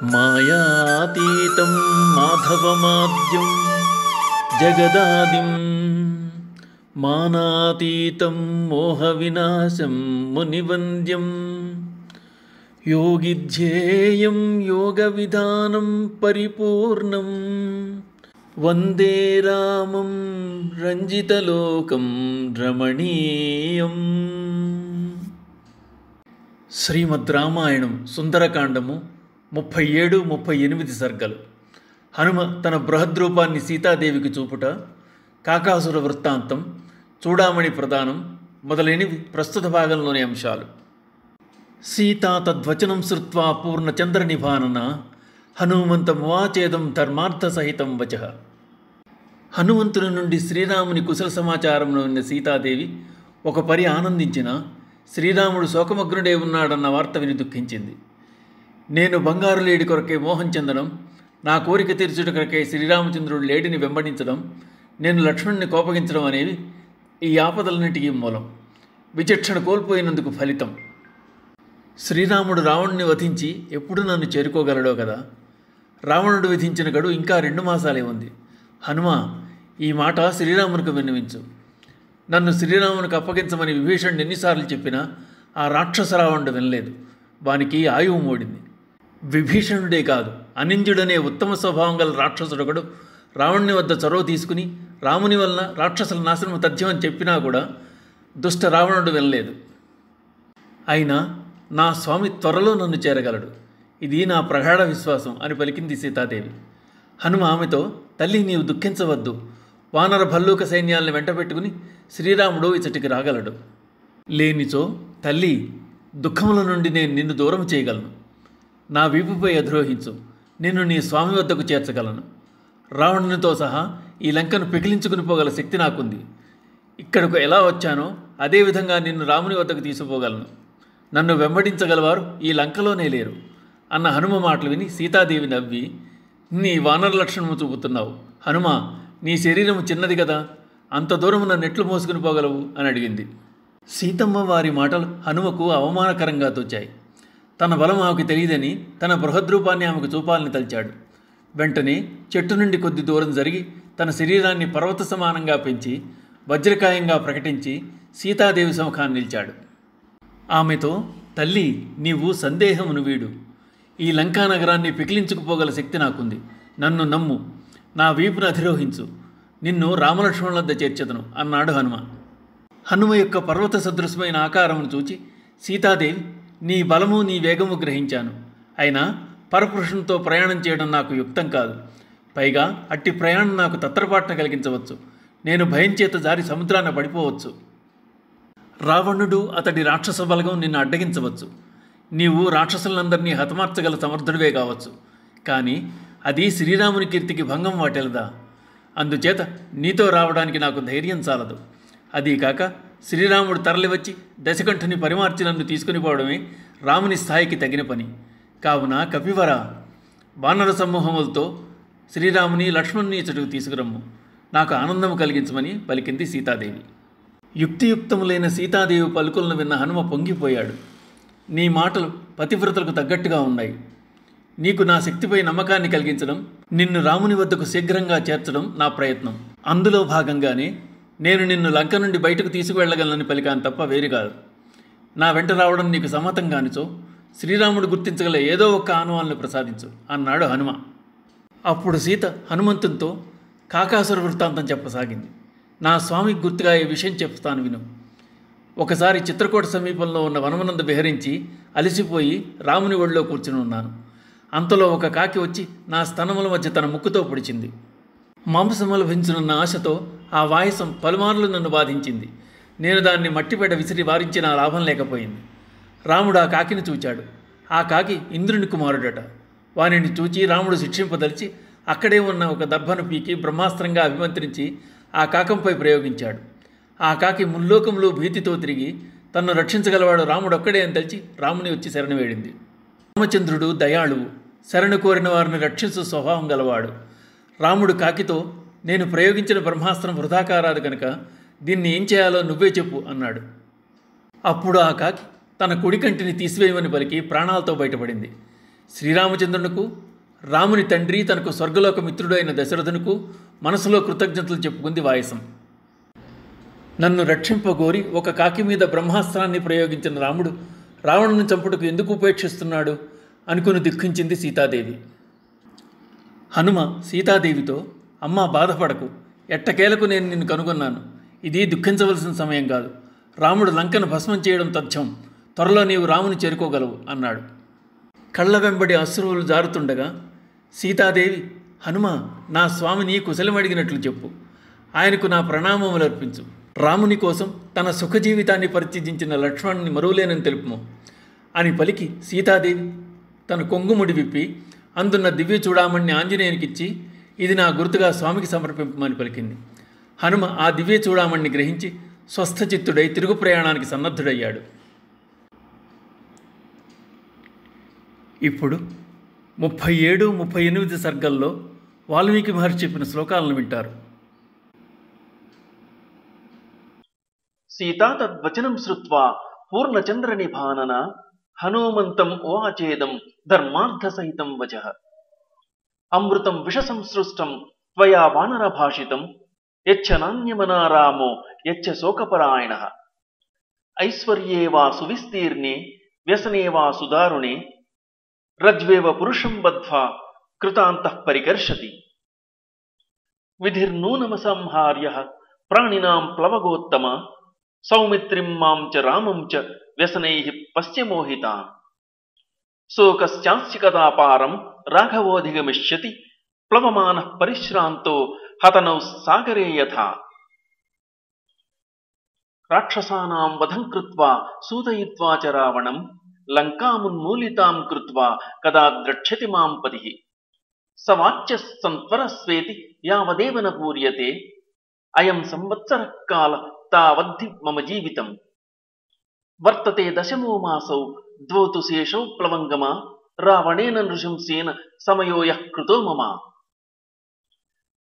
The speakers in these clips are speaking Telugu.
మాయాతీతం మాధవమాద్యం జగదాదిం మానాతీతం మోహవినాశం మునివంద్యం యోగిధ్యేయం యోగవిధానం పరిపూర్ణం వందే రామం రంజితలోకం రమణీయం. శ్రీమద్ రామాయణం సుందరకాండము 37-38 సర్గలు. హనుమ తన బృహద్రూపాన్ని సీతాదేవికి చూపుట, కాకాసుర వృత్తాంతం, చూడామణి ప్రదానం మొదలైనవి ప్రస్తుత భాగంలోని అంశాలు. సీతా తద్వచనం శ్రుత్వా పూర్ణచంద్రనిభానన హనుమంతమువాచేదం ధర్మార్థసహితం వచః. హనుమంతుని నుండి శ్రీరాముని కుశల సమాచారంలో ఉన్న సీతాదేవి ఒక పరి ఆనందించిన, శ్రీరాముడు శోకమగ్నుడే ఉన్నాడన్న వార్త విని దుఃఖించింది. నేను బంగారు లేడి కొరకై మోహం చెందడం, నా కోరిక తీర్చుట కొరకై శ్రీరామచంద్రుడు లేడిని వెంబడించడం, నేను లక్ష్మణుని కోపగించడం అనేవి ఈ ఆపదలన్నిటికీ మూలం, విచక్షణ కోల్పోయినందుకు ఫలితం. శ్రీరాముడు రావణుని వధించి ఎప్పుడు నన్ను చేరుకోగలడో కదా. రావణుడు విధించిన గడువు ఇంకా 2 మాసాలే ఉంది. హనుమ, ఈ మాట శ్రీరామునికి విన్నవించు. నన్ను శ్రీరామునికి అప్పగించమని విభీషణుడు ఎన్నిసార్లు చెప్పినా ఆ రాక్షస రావణుడు వినలేదు. వానికి ఆయువు మోడింది. విభీషణుడే కాదు, అనింజుడనే ఉత్తమ స్వభావం గల రాక్షసుడొకడు రావణుని వద్ద చొరవ తీసుకుని రాముని వలన రాక్షసుల నాశనం తథ్యమని చెప్పినా కూడా దుష్ట రావణుడు వినలేదు. అయినా నా స్వామి త్వరలో నన్ను చేరగలడు, ఇది నా ప్రగాఢ విశ్వాసం అని పలికింది సీతాదేవి. హనుమ ఆమెతో, తల్లి, నీవు దుఃఖించవద్దు. వానర భల్లూక సైన్యాలను వెంటబెట్టుకుని శ్రీరాముడు ఇచ్చటికి రాగలడు. లేనిచో తల్లి, దుఃఖముల నుండి నేను నిన్ను దూరం చేయగలను. నా వీపుపై అధిరోహించు, నిన్ను నీ స్వామి వద్దకు చేర్చగలను. రావణునితో సహా ఈ లంకను పిగిలించుకుని పోగల శక్తి నాకుంది. ఇక్కడకు ఎలా వచ్చానో అదేవిధంగా నిన్ను రాముని వద్దకు తీసుకుపోగలను. నన్ను వెంబడించగలవారు ఈ లంకలోనే లేరు అన్న హనుమ మాటలు విని సీతాదేవి నవ్వి, నీ వానర లక్షణము చూపుతున్నావు. హనుమ, నీ శరీరము చిన్నది కదా, అంత దూరము నన్ను ఎట్లు మోసుకుని పోగలవు అని అడిగింది. సీతమ్మ వారి మాటలు హనుమకు అవమానకరంగా తోచాయి. తన బలం ఆమెకు తెలియదని తన బృహద్రూపాన్ని ఆమెకు చూపాలని తలిచాడు. వెంటనే చెట్టు నుండి కొద్ది దూరం జరిగి తన శరీరాన్ని పర్వత సమానంగా పెంచి వజ్రకాయంగా ప్రకటించి సీతాదేవి సముఖాన్ని నిలిచాడు. ఆమెతో, తల్లి, నీవు సందేహమును వీడు. ఈ లంకా నగరాన్ని పికిలించుకుపోగల శక్తి నాకుంది. నన్ను నమ్ము, నా వీపును అధిరోహించు, నిన్ను రామలక్ష్మణుల వద్ద చేర్చెదను అన్నాడు హనుమ. హనుమ యొక్క పర్వత సదృశమైన ఆకారమును చూచి సీతాదేవి, నీ బలము నీ వేగము గ్రహించాను. అయినా పరపురుషునితో ప్రయాణం చేయడం నాకు యుక్తం కాదు. పైగా అట్టి ప్రయాణం నాకు తత్తరపాటున కలిగించవచ్చు. నేను భయం చేత జారి సముద్రాన్ని పడిపోవచ్చు. రావణుడు అతడి రాక్షస బలగం నిన్ను అడ్డగించవచ్చు. నీవు రాక్షసులందరినీ హతమార్చగల సమర్థుడివే కావచ్చు. కానీ అది శ్రీరాముని కీర్తికి భంగం వాటిల్లదా? అందుచేత నీతో రావడానికి నాకు ధైర్యం చాలదు. అదీకాక శ్రీరాముడు తరలివచ్చి దశకంఠుని పరిమార్చి నన్ను తీసుకుని పోవడమే రాముని స్థాయికి తగిన పని. కావున కపివర, వానర సమూహములతో శ్రీరాముని లక్ష్మణుని ఇచ్చటకు తీసుకురమ్ము, నాకు ఆనందము కలిగించమని పలికింది సీతాదేవి. యుక్తియుక్తములైన సీతాదేవి పలుకులను విన్న హనుమ పొంగిపోయాడు. నీ మాటలు పతివ్రతలకు తగ్గట్టుగా ఉన్నాయి. నీకు నా శక్తిపై నమ్మకాన్ని కలిగించడం, నిన్ను రాముని వద్దకు శీఘ్రంగా చేర్చడం నా ప్రయత్నం. అందులో భాగంగానే నేను నిన్ను లంక నుండి బయటకు తీసుకువెళ్ళగలనని పలికాను తప్ప వేరు కాదు. నా వెంట రావడం నీకు సమ్మతం కానిచో శ్రీరాముడు గుర్తించగల ఏదో ఒక ఆనవాలను ప్రసాదించు అన్నాడు హనుమ. అప్పుడు సీత హనుమంతునితో కాకాసుర వృత్తాంతం చెప్పసాగింది. నా స్వామికి గుర్తుగా ఈ విషయం చెప్తాను విను. ఒకసారి చిత్రకూట సమీపంలో ఉన్న వనమునందు విహరించి అలసిపోయి రాముని ఒడిలో కూర్చుని ఉన్నాను. అంతలో ఒక కాకి వచ్చి నా స్తనముల మధ్య తన ముక్కుతో పొడిచింది. మాంసములు పెంచునున్న ఆశతో ఆ వాయసం పలుమార్లు నన్ను బాధించింది. నేను దాన్ని మట్టిపేట విసిరి వారించిన లాభం లేకపోయింది. రాముడు ఆ కాకిని చూచాడు. ఆ కాకి ఇంద్రుని కుమారుడట. వానిని చూచి రాముడు శిక్షింపదలిచి అక్కడే ఉన్న ఒక దర్భను పీకి బ్రహ్మాస్త్రంగా అభిమంత్రించి ఆ కాకంపై ప్రయోగించాడు. ఆ కాకి ముల్లోకములు భీతితో తిరిగి తన్ను రక్షించగలవాడు రాముడొక్కడే అని తలిచి రాముని వచ్చి శరణు వేడింది. రామచంద్రుడు దయాళువు, శరణు కోరిన వారిని రక్షించు స్వభావం గలవాడు. రాముడు కాకితో, నేను ప్రయోగించిన బ్రహ్మాస్త్రం వృధాకారాదు కనుక దీన్ని ఏం చేయాలో నువ్వే చెప్పు అన్నాడు. అప్పుడు ఆ కాకి తన కుడి కంటిని తీసివేయమని పలికి ప్రాణాలతో బయటపడింది. శ్రీరామచంద్రునికు, రాముని తండ్రి తనకు స్వర్గలోక మిత్రుడు అయిన దశరథునకు మనసులో కృతజ్ఞతలు చెప్పుకుంది వాయసం. నన్ను రక్షింపగోరి ఒక కాకి మీద బ్రహ్మాస్త్రాన్ని ప్రయోగించిన రాముడు రావణుని చంపుటకు ఎందుకు ఉపేక్షిస్తున్నాడు అనుకుని దుఃఖించింది సీతాదేవి. హనుమ సీతాదేవితో, అమ్మా బాధపడకు, ఎట్టకేలకు నేను నిన్ను కనుగొన్నాను. ఇది దుఃఖించవలసిన సమయం కాదు. రాముడు లంకను భస్మం చేయడం తథ్యం. త్వరలో నీవు రాముని చేరుకోగలవు అన్నాడు. కళ్ళ వెంబడి అశ్రువులు జారుతుండగా సీతాదేవి, హనుమ, నా స్వామిని కుశలమడిగినట్లు చెప్పు. ఆయనకు నా ప్రణామములు అర్పించు. రాముని కోసం తన సుఖజీవితాన్ని పరిత్యజించిన లక్ష్మణుని మరువలేనని తెలుపుము అని పలికి సీతాదేవి తన కొంగుముడి విప్పి అందున్న దివ్య చూడామణ్ణి ఆంజనేయునికిచ్చి ఇది నా గుర్తుగా స్వామికి సమర్పింపమని పలికింది. హనుమ ఆ దివ్య చూడామణ్ణి గ్రహించి స్వస్థచిత్తుడై తిరుగు ప్రయాణానికి సన్నద్ధుడయ్యాడు. ఇప్పుడు 37, 38 సర్గల్లో వాల్మీకి మహర్షి చెప్పిన శ్లోకాలను వింటారు. సీతా తద్వచనం శ్రుత్వా పూర్ణచంద్రనిభానన హనుమంతం ఓచేదం ధర్మార్థసహితం వచః. అమృతం విషసంసృష్టం త్వయా వానరభాషితం యచ్చ నాన్యమనారామో యచ్చ శోకపరాయణః. ఐశ్వర్యే వా సువిస్తీర్ణే వ్యసనే వా సుదారుణే రజ్వేవ పురుషం బద్ధ్వా కృతాంతః పరికర్షతి. విధిర్నూనమసంహార్య ప్రాణినాం ప్లవగోత్తమ సౌమిత్రిం మాం చ రామం చ వ్యసనైః పశ్యమోహితాన్. శోకస్యాస్య కదాపారం రాఘవోధిగమిష్యతి ప్లవమానః పరిశ్రాంతో హతనౌ సాగరే యథా. రాక్షసానాం వధం కృత్వా సూదయిత్వా చ రావణం లంకామున్మూలితాం కృత్వా కదా ద్రక్ష్యతి మాం పతిః. సవాచ్య సంత్వరస్వేతి యావదేవ న పూర్యతే అయం సంవత్సరః కాల తావద్ధి మమ జీవితం. వర్తతే దశమో మాసౌ ద్వౌ తు శేషౌ ప్లవంగమా రావణేన నృశంసేన సమయో యః కృతో మమ.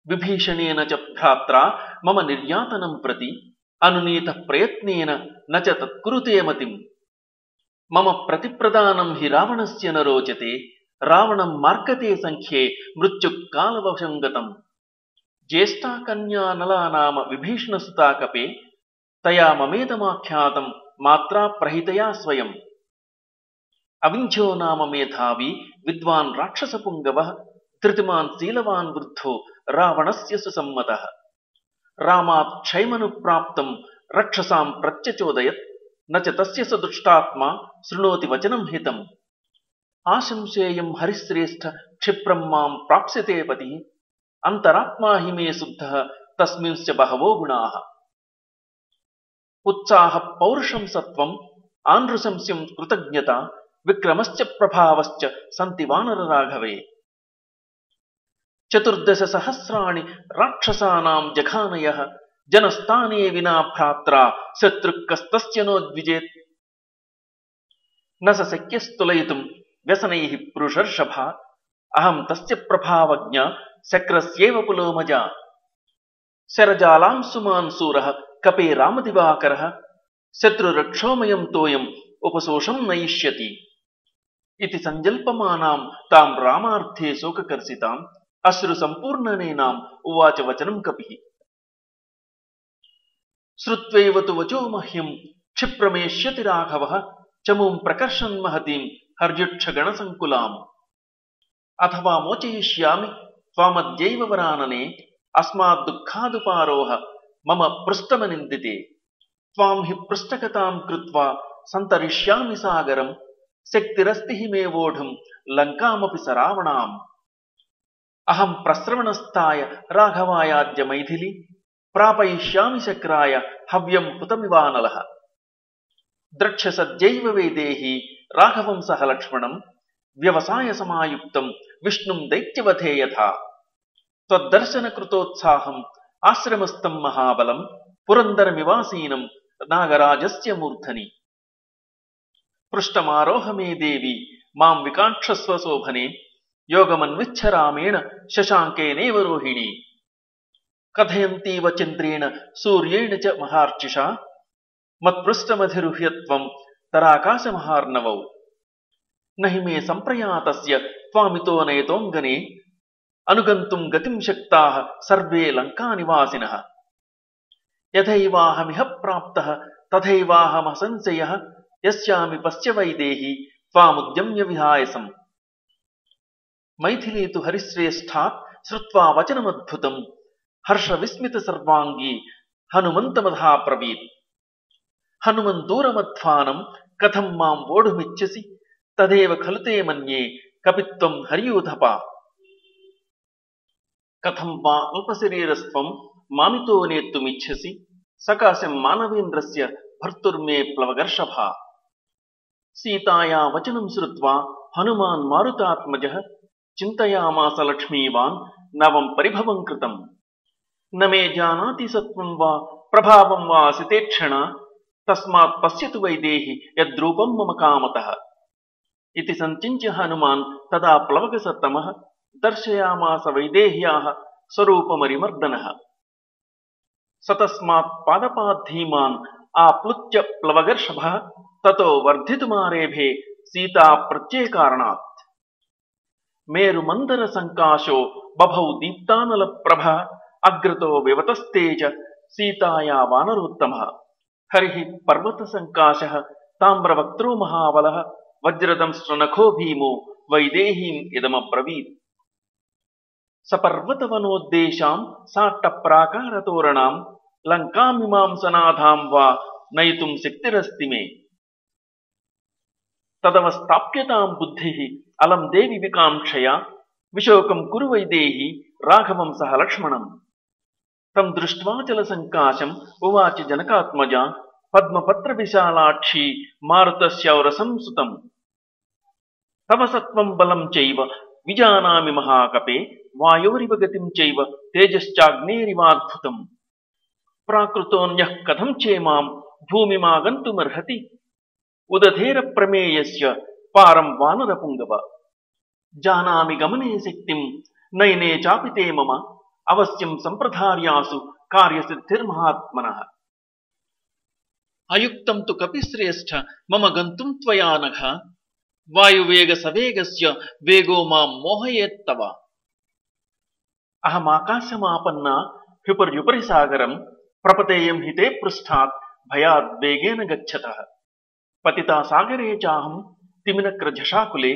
విభీషణేన చ భ్రాత్రా మమ నిర్యాతనం ప్రతి అనునీతః ప్రయత్నేన న చ తత్కురుతే మతిం. మమ ప్రతిప్రదానం హి రావణస్య న రోచతే రావణం మార్కతే సంఖ్యే మృత్యుకాలవశం గతం. జ్యేష్ఠా కన్యా నలా నామ విభీషణసుతా కపే తయా మమేదమాఖ్యాతం మాత్రా ప్రహితయా స్వయం. అవింధ్యో నామ మేధావి విద్వాన్ రాక్షసపుంగవః ధృతిమాన్ శీలవాన్ వృద్ధో రావణస్య సుసమ్మతః. రామాత్ క్షైమనుప్రాప్తం రక్షసాం ప్రత్యచోదయత్ న చ తస్య సదుష్టాత్మా శృణోతి వచనం హితం. ఆశంసేయం హరిశ్రేష్ఠ క్షిప్రం మాం ప్రాప్స్యతే పతిః అంతరాత్మా హి మే శుద్ధః తస్మింశ్చ బహవో గుణాః. ఉత్సాహ పౌరుషం సత్వం ఆనృశంస్యం కృతజ్ఞత విక్రమశ్చ ప్రభావశ్చ సంతి వానర రాఘవే. 14 సహస్రాణి రాక్షసానాం జఘానయః జనస్థానే వినా భ్రాత్రా శత్రుకస్తస్య నోద్విజేత్. న స శక్యస్తులయితుం వ్యసనైః పురుషర్షభ అహం తస్య ప్రభావజ్ఞ శక్రస్యేవ పులోమజ. శరజాలాం సుమాన్ శూరః కపే రామదివాకరః శత్రురక్షోమయం తోయం ఉపశోషం నయిష్యతి. ఇతి సంజల్పమానాం తాం రామార్థే శోకకర్షితాం అశ్రు సంపూర్ణనేనాం ఉవాచ వచనం కపిః. శ్రుత్వైవ తు వచో మహ్యం క్షిప్రమేష్యతి రాఘవః చమూం ప్రకర్షన్ మహతీం హర్యుక్షగణసంకులాం. అథవా మోచయిష్యామి త్వామద్యైవ వరాననే అస్మాద్దుఃఖాదుపారోహ మమ పృష్టమనిందితే. త్వాం హి పృష్టగతాం కృత్వా సంతరిష్యామి సాగరం శక్తిరస్తి హి మే వోఢుం లంకామపి సరావణాం. అహం ప్రస్రవణస్థాయ రాఘవాయాద్య మైథిలి ప్రాపయిష్యామి శక్రాయ హవ్యం హుతమివానలః. ద్రక్ష్యసద్యైవ వేదేహి రాఘవం సహ లక్ష్మణం వ్యవసాయ సమాయుక్తం విష్ణుం దైత్యవధే యథా. త్వద్దర్శన కృతోత్సాహం ఆశ్రమస్థం మహాబలం పురందరమివాసీనం నాగరాజస్య మూర్ధని. పృష్టమారోహ మే దేవి మాం వికాంక్షస్వ శోభనే యోగమన్విచ్ఛ రామేణ శశాంకేనేవ రోహిణి. కథయంతీవ చంద్రేణ సూర్యేణ చ మహార్చిషా మత్పృష్టమధిరుహ్యత్వం తరాకాశమహార్ణవౌ. నహి మే సంప్రయాతస్య త్వామితో నయతోంగనే అనుగంతుం గతిం శక్తాః సర్వే లంకానివాసినః యథైవాహమిహ ప్రాప్తః తథైవాహమసంశయః యస్యామి పశ్య వైదేహి త్వాముద్యమ్య విహాయసం. మైథిలీ తు హరిశ్రేష్ఠాత్ శ్రుత్వా వచనమద్భుతం హర్షవిస్మిత సర్వాంగీ హనుమంతమధాబ్రవీత్. హనుమന്തూరమధ్వానం కథం మాం వోఢుమిచ్చసి తదేవ ఖలు తే మన్యే కపిత్వం హరియూథప. కథం వా అల్పశరీరస్త్వం మామితో నేత్తుమిచ్చసి సకాశం మానవేంద్రస్య భర్తుర్మే ప్లవగర్షభ. సీతాయా వచనం శ్రుత్వా హనుమాన్ మారుతాత్మజః చింతయామాస లక్ష్మీవాన్ నవం పరిభవం కృతం. న మే జానాతి సత్వం వా ప్రభావం వా సితేక్షణ తస్మాత్ పశ్యతు వైదేహి యద్రూపం మమ కామతః. ఇతి సంచింత్య హనుమాన్ తదా ప్లవగసత్తమః దర్శయామాస వైదేహ్యాః స్వరూపమరిమర్దనః. సతస్మాత్ పాదపాద్ధీమాన్ ఆప్లుత్య ప్లవగర్షభః తతో వర్ధితుమారేభే సీతా ప్రత్యేకారణాత్. మేరు మందర సంకాశో బభౌ దీప్తానల ప్రభ అగ్రతో వివతస్తేజ సీతాయా వానరోత్తమః. హరి పర్వత సంకాశః తామ్రవక్త్రో మహాబలః వజ్రదంశ్రనఖో భీమో వైదేహీం ఇదమబ్రవీత్. సపర్వతవనోద్దేశాం సాట్టప్రాకారతోరణాం లంకామిమాం సనాథాం వా నయితుం శక్తిరస్తి మే. తదవస్థాప్యతాం బుద్ధిః అలం దేవి వికాంక్షయా విశోకం కురు వైదేహి రాఘవం సహ లక్ష్మణం. తం దృష్ట్వాచల సంకాశం ఉవాచ జనకాత్మజా పద్మపత్ర విశాలాక్షి మారుతస్యౌరసం సుతం. తవ సత్వం బలం చైవ విజానామి మహాకపే వాయోరివ గతిం చైవ తేజశ్చాగ్నేరివాద్భుతం. ప్రాకృతోన్యః కథం చేమాం భూమిమాగంతుమర్హతి ఉదధేర ప్రమేయస్య పారం వానరపుంగవ. జానామి గమనే శక్తిం నయనే చాపి తే మమ అవశ్యం సంప్రధార్యాసు కార్యసిద్ధిర్మహాత్మనః. అయుక్తం తు కపిశ్రేష్ఠ మమ గంతుం త్వయా నఘ వాయువేగ సవేగస్య వేగో మాం మోహయేత్తవ. అహమాకాశమాపన్నా హ్యుపర్యుపరి సాగరం ప్రపతేయం హితే పృష్ఠాత్ భయాద్వేగేన గచ్చతః. పతితా సాగరే చాహం తిమినక్రజశాకులే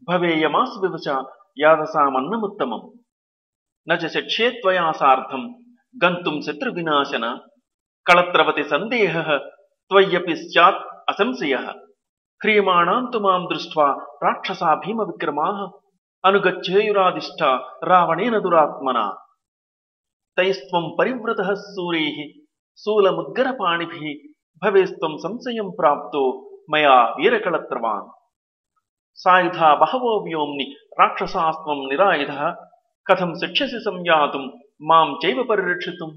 భవేయమాసు వివచ యాదసామన్నముత్తమం. న చ శక్ష్యే త్వయా సార్ధం గంతుం శత్రువినాశన కళత్రవతి సందేహః త్వయ్యపి స్యాత్ అసంశయః. హ్రీయమాణాం తు మాం దృష్ట్వా రాక్షసా భీమ విక్రమాః అనుగచ్చేయురాదిష్ట రావణేన దురాత్మనా. తైస్త్వం పరివ్రతః శూరైః శూలముద్గరపాణిభిః భవేస్త్వం సంశయం ప్రాప్తో మయా వీరకళత్రవాన్. సాయుధా బహవో వ్యోమ్ని రాక్షసాస్త్వం నిరాయుధః కథం శిక్ష్యసి సంయాతుం మాం చైవ పరిరక్షితుం.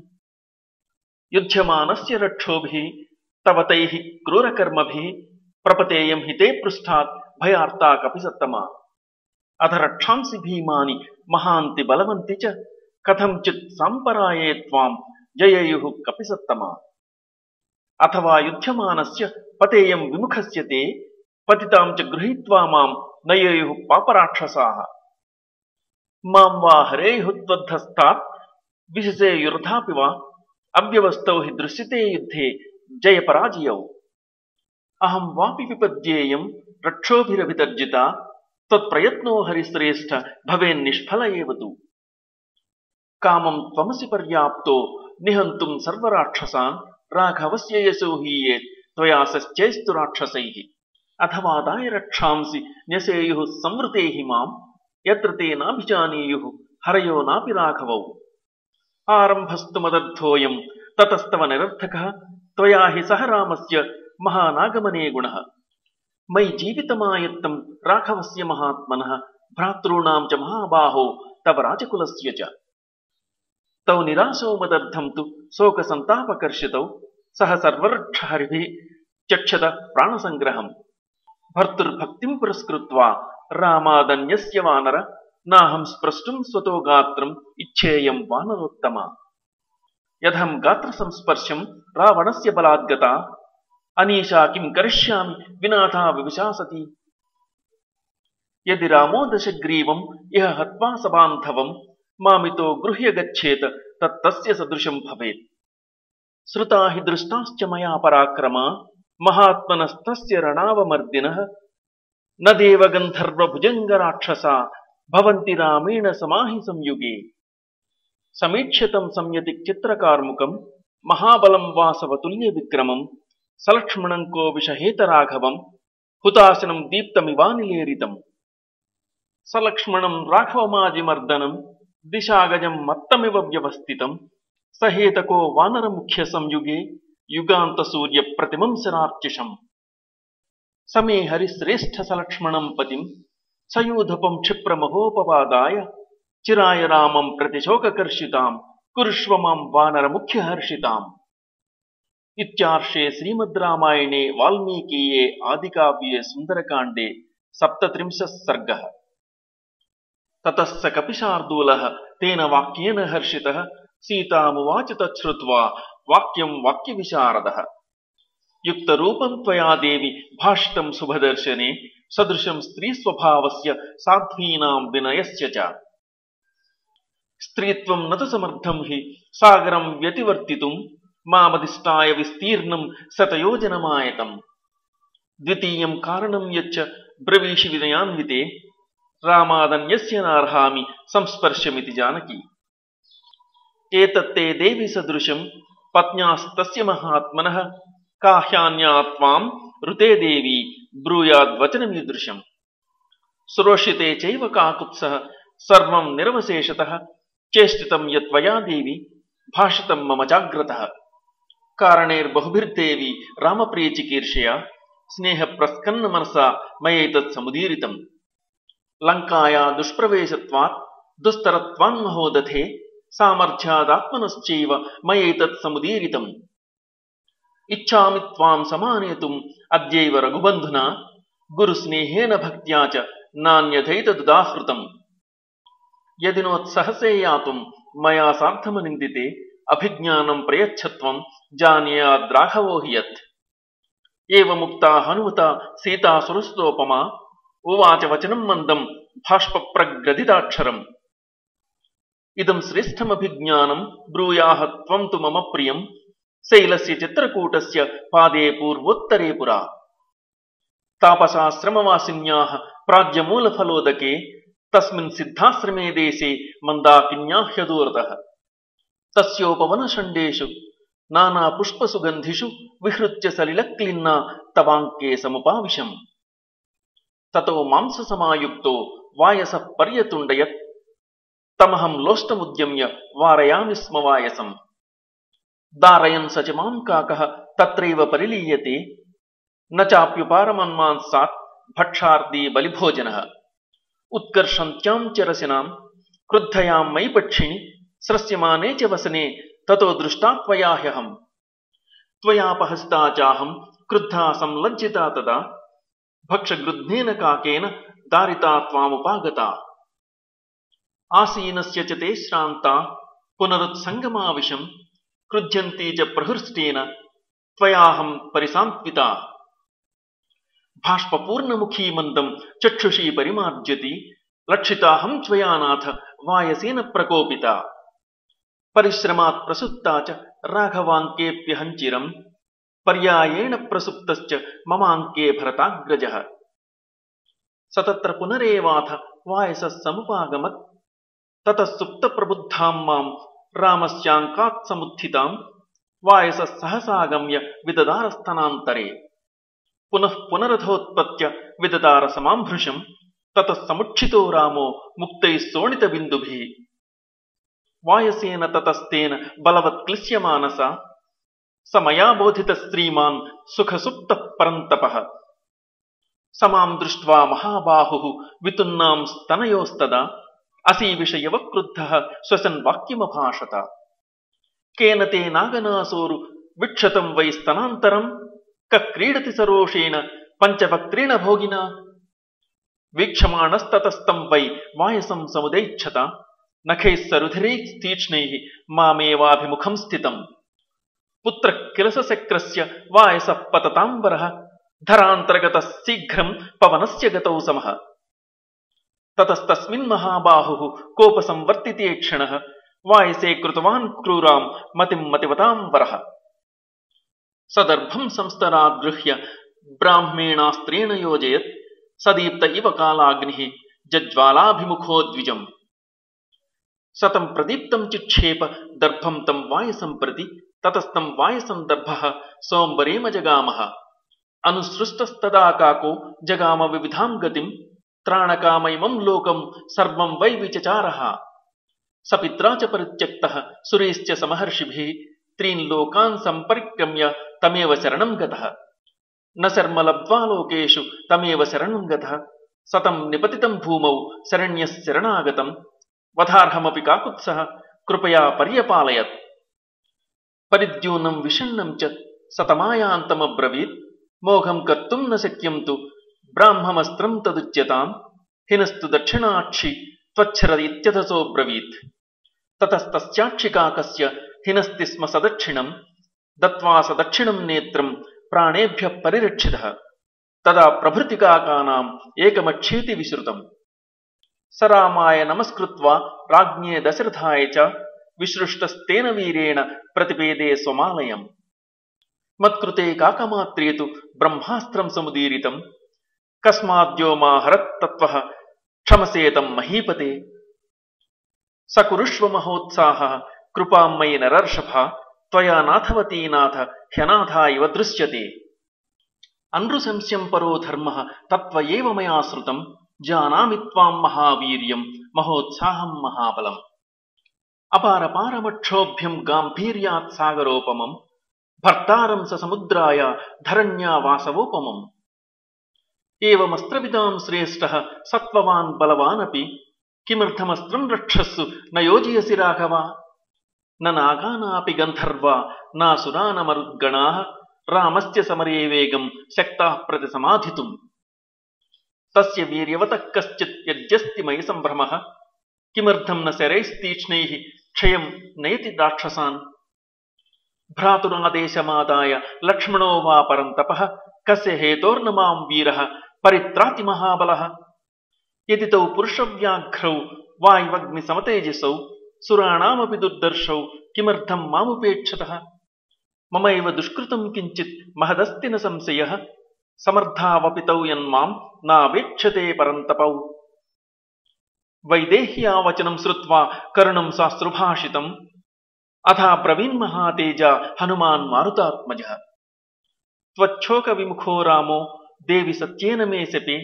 యుధ్యమానస్య రక్షోభిః తవ తైః క్రూరకర్మభిః ప్రపతేయం హితే పృష్ఠాత్ భయార్తా కపిసత్తమా. అథ రక్షాంసి భీమాని మహాంతి బలవంతి చ కథంచిత్ సంపరాయే త్వాం జయేయుః కపిసత్తమా. అథవా యుధ్యమానస్య పతేయం విముఖస్య తే పతితాం చ గృహీత్వా మాం నయేయుః పాపరాక్షసాః. మాం వా హరేయుః త్వద్ధస్తాత్ విశసేయుర్ధాపి వా అవ్యవస్థౌ హి దృశ్యతే యుద్ధే జయపరాజయౌ. అహం వాపి విపద్యేయం రక్షోభిరభితర్జితా త్వత్ప్రయత్నో హరిశ్రేష్ఠ భవేన్నిష్ఫల ఏవ తు. కామం త్వమసి పర్యాప్తో నిహంతుం సర్వరాక్షసాన్ రాఘవస్య యశో హీయేత్ త్వయా సశ్చైస్తు రాక్షసైః. అథవాదాయ రక్షాంసి న్యసేయుః సంవృతే మాం యత్ర తే నాభిజానీయుః హరయో నాపి రాఘవౌ. ఆరంభస్తు మదర్థోయం తతస్తవ నిరర్థకః త్వయా హి సహ రామస్య మహానాగమనే గుణః. మయి జీవితమాయత్తం రాఘవస్య మహాత్మనః భ్రాతॄణాం చ మహాబాహో తవ రాజకులస్య చ. తౌ నిరాశో మదర్థం తు శోక సంతాపకర్షితౌ సహ సర్వరక్షహరిభిః చక్షత ప్రాణసంగ్రహం. భర్తుర్భక్తిం పురస్కృత్వా రామాదన్యస్య వానర నాహం స్పృష్టుం స్వతో గాత్రం ఇచ్ఛేయం వానరోత్తమ. యథం గాత్ర సంస్పర్శం రావణస్య బలాద్గత అనీషా కిం కరిష్యామి వినాథా వివిశాసతి. యది రామో దశగ్రీవం ఇహ హత్వా సబాంధవం మామితో గృహ్య గచ్చేత తత్తస్య సదృశం భవేత్. శ్రుతా హి దృష్టాశ్చ మయా పరాక్రమా మహాత్మనస్తస్య రణావమర్దినః న దేవగంధర్వభుజంగరాక్షసా భవంతి రామేణ సమాహి సంయుగే. సమీక్ష్యతం సంయతి చిత్రకార్ముకం మహాబలం వాసవతుల్య విక్రమం సలక్ష్మణం కో విషహేత రాఘవం హుతాశనం దీప్తమివానిలేరితం. సలక్ష్మణం రాఘవమాజిమర్దనం దిశాగజం మత్తమివ వ్యవస్థితం సహేతకో వానరముఖ్య సంయుగే యుగాంత సూర్య ప్రతిమం శరార్చిషం. సమే హరిశ్రేష్ఠ సలక్ష్మణం పతిం సయూధపం క్షిప్రమహోపవాదాయ చిరాయ రామం ప్రతిశోకకర్షితాం కురుష్వ మాం వానరముఖ్య హర్షితాం. ఇత్యార్షే శ్రీమద్ రామాయణే వాల్మీకీయే ఆదికావ్యే సుందరకాండే 37 సర్గః. తతః స కపిశార్దూలః తేన వాక్యేన హర్షితః సీతామువాచ తచ్ఛ్రుత్వా వాక్యం వాక్యవిశారదః. యుక్తరూపం త్వయా దేవి భాషితం శుభదర్శనే సదృశం స్త్రీస్వభావస్య సాధ్వీనాం వినయస్య చ. స్త్రీత్వం నతు సమర్థం హి సాగరం వ్యతివర్తితుం మామదిష్టాయ విస్తీర్ణం శతయోజనమాయతం. ద్వితీయం కారణం యచ్చ బ్రవీషి వినయాన్వితే రామాదన్యస్య నార్హామి సంస్పర్శమితి జానకి. ఏతత్తే దేవి సదృశం పత్న్యాస్తస్య మహాత్మనః కాహ్యాన్యా త్వాం ఋతే దేవి బ్రూయాద్వచనమీదృశం. సురోషితే చైవ కాకుత్సః సర్వం నిరవశేషతః చేష్టితం యత్వయా దేవి భాషితం మమ జాగ్రతః. కారణైర్బహుభిర్దేవి రామప్రియచికీర్షయా స్నేహ ప్రస్కన్న మనసా మయైతత్ సముదీరితం. లంకాయా దుష్ప్రవేశత్వాత్ దుస్తరత్వాన్మహోదధే సామర్థ్యాదాత్మనశ్చైవ మయైతత్ సముదీరితం. ఇచ్ఛామి త్వాం సమానేతుం అద్యైవ రఘుబంధునా గురుస్నేహేన భక్త్యా చ నాన్యథైతదుదాహృతం. యదినోత్సహసే యాతుం మయా సార్థమనిందితే అభిజ్ఞానం ప్రయచ్చత్వం జానీయాద్రాఘవో హి యత్. ఏవముక్తా హనుమత సీతా సురస్తోపమా ఉవాచ వచనం మందం భాష్పప్రగ్రథితాక్షరం. ఇదం శ్రేష్టమభిజ్ఞానం బ్రూయాహ త్వం తు మమ ప్రియం శైలస్య చిత్రకూటస్య పాదే పూర్వోత్తరే పురా. తాపసాశ్రమవాసిన్యాః ప్రాజ్యమూలఫలోదకే తస్మిన్ సిద్ధాశ్రమే దేశే మందాకిన్యాహ్యదూరతః. తస్యోపవనషండేషు నానాపుష్పసుగంధిషు విహృత్య సలిలక్లిన్నా తవాంకే సముపావిశం. తతో మాంససమాయుక్తో వాయసః పర్యతుండయత్ తమహం లోష్టముద్యమ్య వారయామి స్మ వాయసం. దారయన్ స చ మాం కాకః తత్రైవ పరిలీయతే న చాప్యుపారమన్మాంసాత్ భక్షార్దీ బలిభోజనః. ఉత్కర్షంత్యాం చ రసినాం క్రుద్ధయాం మయి పక్షిణి స్రస్యమానే చ వసనే తతో దృష్టా త్వయా హ్యహం. త్వయాపహసితా చాహం క్రుద్ధా సంలజ్జితా తదా భక్షగృధ్నేన కాకేన దారితా త్వాముపాగతా. ఆసీనస్య చ తే శ్రాంతా పునరుత్సంగమావిశం క్రుధ్యంతి చ ప్రహృష్టేన త్వయాహం పరిసాంత్వితా. భాష్పపూర్ణముఖీ మందం చక్షుషీ పరిమార్జ్యతి లక్షితాహం త్వయా నాథ వాయసేన ప్రకోపితా. పరిశ్రమాత్ ప్రసుప్తా చ రాఘవాంకేప్యహం చిరం పర్యాయేణ ప్రసుప్తశ్చ మమాంకే భరతాగ్రజః. సతత్ర పునరేవాథ వాయసః సముపాగమత్ తతః సుప్త ప్రబుద్ధాం మాం రామస్యాంకాత్ సముత్థితాం వాయసః సహసాగమ్య విదదారస్తనాంతరే. పునః పునరథోత్పత్య విదదార సమాంభృశం తతః సముక్షితో రామో ముక్తైః శోణిత బిందుభిః. వాయసేన తతస్తేన బలవత్క్లిశ్యమానసా స మయా బోధిత శ్రీమాన్ సుఖసుప్తః పరంతపః. సమాం దృష్ట్వా మహాబాహుః వితున్నాం స్తనయోస్తదా అసీవిషయవ క్రుద్ధః శ్వసన్ వాక్యమభాషత. కేన తే నాగనాసోరు విక్షతం వై స్తనాంతరం క్రీడతి సరోషేణ పంచవక్త్రేణ భోగినా. వీక్షమాణస్తతస్తం వై వాయసం సముదైచ్ఛత నఖైః సరుధిరైః తీక్ష్ణైః మామేవాభిముఖం స్థితం. పుత్ర కిలసశక్రస్య వాయసః పతతాంబరః ధరాంతర్గతః శీఘ్రం పవనస్య గతౌ సమః. తతస్తస్మిన్ మహాబాహుః కోపసంవర్తితే క్షణః వాయసే కృతవాన్ క్రూరాం మతిం మతివతాం వరః. సదర్భం సంస్తరాద్గృహ్య బ్రాహ్మేణాస్త్రేణ యోజయత్ సదీప్త ఇవ కాలాగ్నిః జజ్వాలాభిముఖో ద్విజం. సతం ప్రదీప్తం చిక్షేప దర్భం తం వాయసం ప్రతి తతస్తం వాయసం దర్భః సోంబరేమ జగామః. అనుసృష్టస్తదా కాకో జగామ వివిధాం గతిం త్రాణకామయిమం లోకం సర్వం వై విచచారః. సపిత్రా చ పరిత్యక్తః సురైశ్చ సమహర్షిభిః త్రీన్ లోకాన్ సంపరిక్రమ్య తమేవ శరణం గతః. న శర్మ లబ్ధ్వా లోకేషు తమేవ శరణం గతః. సతం నిపతితం భూమౌ శరణ్యః శరణాగతం వధార్హమపి కాకుత్సః కృపయా పర్యపాలయత్. పరిద్యూనం విషణ్ణం చ సతమాయాంతమబ్రవీత్ మోఘం కర్తుం న శక్యం తు బ్రాహ్మమస్త్రం తదుచ్యతాం హినస్తు దక్షిణాక్షి త్వచ్చర ఇత్యథసోబ్రవీత్. తతస్తస్యాక్షి కాకస్య హినస్తి స్మ సదక్షిణం దత్వా సదక్షిణం నేత్రం ప్రాణేభ్యః పరిరక్షితః. తదా ప్రభృతి కాకానాం ఏకమక్షేతి విశ్రుతం. స రామాయ నమస్కృత్వా రాజ్ఞే దశరథాయ చ విసృష్టస్తేన వీరేణ ప్రతిపేదే స్వమాలయం. మత్కృతే కాకమాత్రే తు బ్రహ్మాస్త్రం సముదీరితం కస్మాద్యో మా హరత్తత్వః క్షమసేతం మహీపతే. సకురుష్వ మహోత్సాహః కృపాం మయి నరర్షభ త్వయా నాథవతీ నాథ హ్యనాథా ఇవ దృశ్యతే. అనృశంస్యం పరో ధర్మః తత్వ ఏవ మయా శ్రుతం జానామి త్వాం మహావీర్యం మహోత్సాహం మహాబలం. అపారపారమక్షోభ్యం గాంభీర్యాత్ సాగరోపమం భర్తారం స సముద్రాయ ధరణ్యా వాసవోపమం. ఏవమస్త్రవిదాం శ్రేష్టః సత్వవాన్ బలవానపి కిమర్థమస్త్రం రక్షస్సు న యోజయసి రాఘవ. న నాగానాపి గంధర్వా నాసురా న మరుద్గణాః రామస్య సమరే వేగం శక్తాః ప్రతి సమాధితుం. తస్య వీర్యవతః కశ్చిత్ యజ్జస్తి మయి సంభ్రమః కిమర్థం న శరైస్తీక్ష్ణైః క్షయం నయతి రాక్షసాన్. భ్రాతురాదేశమాదాయ లక్ష్మణో వా పరంతపః కస్య హేతోర్న మాం వీరః పరిత్రాతి మహాబలః. యది తౌ పురుషవ్యాఘ్రౌ వాయువగ్ని సమతేజసౌ సురాణామపి దుర్దర్శౌ కిమర్థం మాముపేక్షతః. మమైవ దుష్కృతం కించిత్ మహదస్తి న సంశయః సమర్థావపి తౌ యన్మాం నావేక్షతే పరంతపౌ. వైదేహ్యా వచనం శ్రుత్వా కరుణం శాస్త్రుభాషితం అథా బ్రవీన్ మహాతేజ హనుమాన్ మారుతాత్మజః. త్వచ్ఛోక విముఖో రామో దేవి సత్యేన మే శపే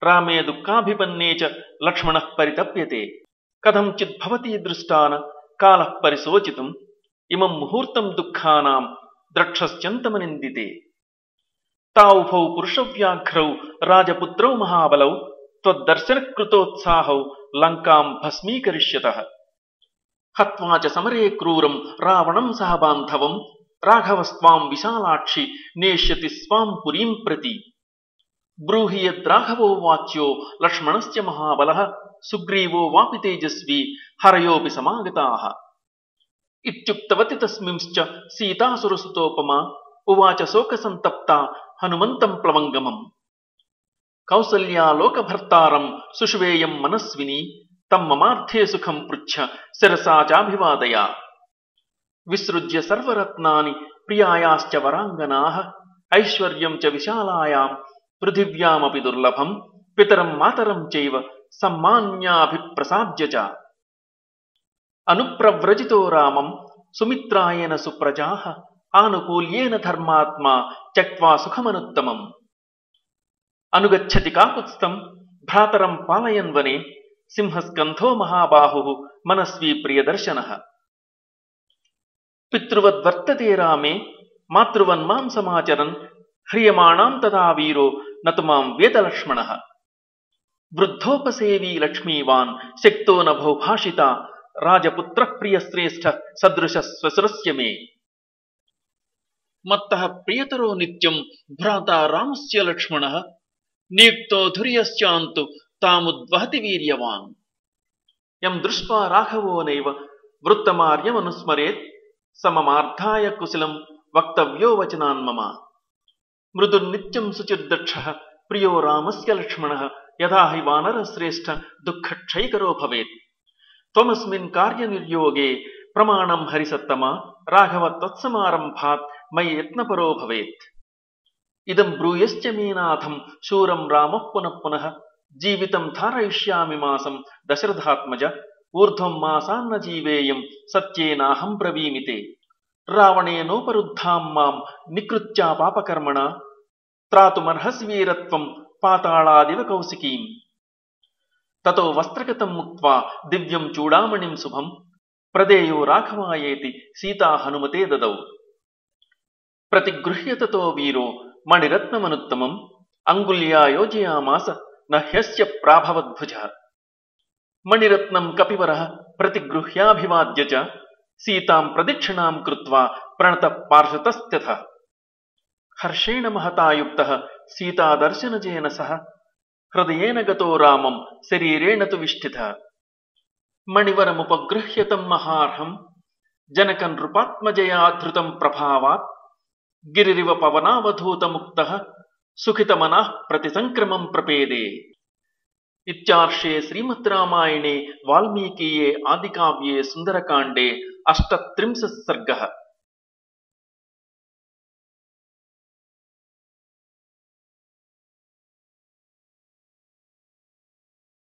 రామే దుఃఖాభిపన్నే చ లక్ష్మణః పరితప్యతే. కథంచిద్ భవతి దృష్టాన కాలః పరిశోచితం ఇమం ముహూర్తం దుఃఖానాం ద్రక్షశ్చంతమనిందితే. తావుభౌ పురుషవ్యాఘ్రౌ రాజపుత్రౌ మహాబలౌ త్వద్దర్శనకృతోత్సాహౌ లంకాం భస్మీకరిష్యతః. హత్వా చ సమరే క్రూరం రావణం సహ బాంధవం రాఘవస్త్వాం విశాలాక్షి నేష్యతి స్వాం పురీం ప్రతి. బ్రూహి యద్రాఘవో వాచ్యో లక్ష్మణస్య మహాబలః సుగ్రీవో వాపి తేజస్వీ హరయోపి సమాగతాః. ఇత్యుక్తవతి తస్మింశ్చ సీతాసురసుతోపమా ఉవాచ శోకసంతప్తా హనుమంతం ప్లవంగమం. కౌసల్యాలోకభర్తారం సుషువేయం మనస్విని తం మమార్థే సుఖం పృచ్ఛ శిరసా చాభివాదయా. విసృజ్య సర్వరత్నాని ప్రియాయాశ్చ వరాంగనాః ఐశ్వర్యం చ విశాలాయాం పృథివ్యామపి దుర్లభం పితరం మాతరం చైవ సమ్మాన్యాభిప్రసాద్య చ. అనుప్రవ్రజితో రామం సుమిత్రాయేన సుప్రజాః ఆనుకూల్యేన ధర్మాత్మా త్యక్త్వా సుఖమనుత్తమం. అనుగచ్చతి కాకుత్స్థం భ్రాతరం పాలయన్ వనే సింహస్కంధో మహాబాహుః మనస్వీ ప్రియదర్శనః. పితృవద్వర్తతే రామే మాతృవన్మాం సమాచరన్ హ్రియమాణాం తదా వీరో నతు మాం వేదలక్ష్మణః. వృద్ధోపసేవీ లక్ష్మీవాన్ శక్తో నభో భాషిత రాజపుత్ర ప్రియశ్రేష్ఠ సదృశ స్వసురస్య మే. మత్తః ప్రియతరో నిత్యం భ్రాతా రామస్య లక్ష్మణః నియుక్తో ధుర్యశ్చాంతు తాముద్వహతి వీర్యవాన్. యం దృష్ట్వా రాఘవో నైవ వృత్తమార్యమనుస్మరేత్ సమమార్థాయ కుశలం వక్తవ్యో వచనాన్ మమ. మృదుర్నిత్యం శుచిర్దక్షః ప్రియో రామస్య లక్ష్మణః యథా హి వానరశ్రేష్ఠ దుఃఖక్షైకరో భవేత్. త్వమస్మిన్ కార్యనిర్యోగే ప్రమాణం హరిసత్తమ రాఘవ తత్సమారంభాత్ మయి యత్నపరో భవేత్. ఇదం బ్రూయశ్చ మే నాథం శూరం రామః పునః పునః జీవితం ధారయిష్యామి మాసం దశరథాత్మజ ఊర్ధ్వం మాసాన్న జీవేయం సత్యేనాహం బ్రవీమితే. రావణేనోపరుద్ధాం మాం నికృత్యా పాపకర్మణ త్రాతుమర్హస్వీరత్వం పాతాళాదివ కౌశికీం. తతో వస్త్రగతం ముక్త్వా దివ్యం చూడామణిం శుభం ప్రదేయో రాఘవాయేతి సీతా హనుమతే దదౌ. ప్రతిగృహ్య తతో వీరో మణిరత్నమనుత్తమం అంగుళ్యా యోజయామాస నహ్యస్య ప్రాభవద్భుజ. మణిరత్నం కపివరః ప్రతిగృహ్యాభివాద్య చ సీతాం ప్రదక్షిణాం కృత్వా ప్రణత పార్షతస్తథ. హర్షేణ మహతాయుక్తః సీతాదర్శనజేన సహ హృదయేన గతో రామం శరీరేణ తు విష్ఠితః. మణివరముపగృహ్య తం మహార్హం జనక నృపాత్మజయా ధృతం ప్రభావాత్ గిరిరివ పవనావధూతముక్తః సుఖితమనః ప్రతిసంక్రమం ప్రపేదే. ఇత్యార్షే శ్రీమద్ రామాయణే వాల్మీకీయే ఆదికావ్యే సుందరకాండే 38 సర్గః.